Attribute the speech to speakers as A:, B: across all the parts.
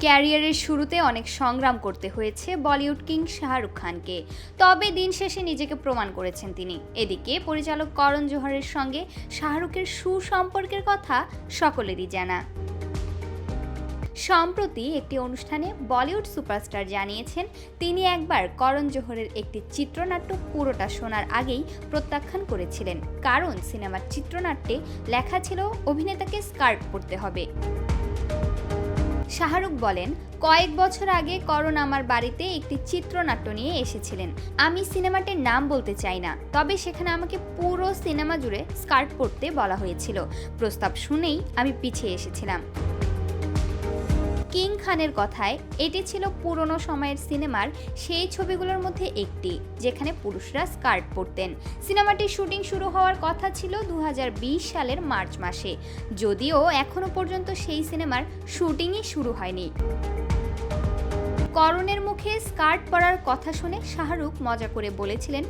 A: ক্যারিয়ারের শুরুতে অনেক সংগ্রাম করতে হয়েছে বলিউড কিং শাহরুখ খানকে, তবে দিন শেষে নিজেকে প্রমাণ করেছেন তিনি। এদিকে পরিচালক করণ জোহরের সঙ্গে শাহরুখের সুসম্পর্কের কথা সকলেরই জানা। সম্প্রতি একটি অনুষ্ঠানে বলিউড সুপারস্টার জানিয়েছেন তিনি একবার করণ জোহরের একটি চিত্রনাট্য পুরোটা শোনার আগেই প্রত্যাখ্যান করেছিলেন, কারণ সিনেমার চিত্রনাট্যে লেখা ছিল অভিনেতাকে স্কার্ট পরতে হবে। শাহরুখ বলেন, কয়েক বছর আগে করণ আমার বাড়িতে একটি চিত্রনাট্য নিয়ে এসেছিলেন। আমি সিনেমাটির নাম বলতে চাই না, তবে সেখানে আমাকে পুরো সিনেমা জুড়ে স্কার্ট পরতে বলা হয়েছিল। প্রস্তাব শুনেই আমি পিছিয়ে এসেছিলাম। কিং খানের কথায় এটি ছিল পুরনো সময়ের সিনেমার সেই ছবিগুলোর মধ্যে একটি, যেখানে পুরুষরা স্কার্ট পরতেন। সিনেমাটির শুটিং শুরু হওয়ার কথা ছিল 2020 সালের মার্চ মাসে, যদিও এখনো পর্যন্ত সেই সিনেমার শুটিংই শুরু হয়নি। করণের মুখে স্কার্ট পরার কথা শুনে শাহরুখ মজা করে বলেছিলেন,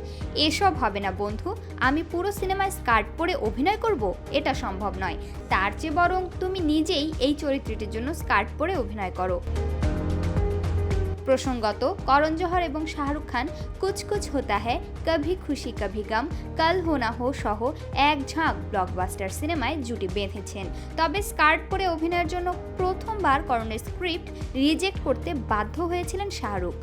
A: এসব হবে না বন্ধু, আমি পুরো সিনেমায় স্কার্ট পরে অভিনয় করব, এটা সম্ভব নয়। তার চেয়ে বরং তুমি নিজেই এই চরিত্রটির জন্য স্কার্ট পরে অভিনয় করো। প্রসঙ্গত, করণ জোহর এবং শাহরুখ খান কুছ কুছ হোতা হ্যায়, কভি খুশি কভি গম, কাল হো না হো সহ এক ঝাঁক ব্লকবাস্টার সিনেমায় জুটি বেঁধেছেন। তবে স্কার্ট পরে অভিনয়ের জন্য প্রথমবার করণের স্ক্রিপ্ট রিজেক্ট করতে বাধ্য হয়েছিলেন শাহরুখ।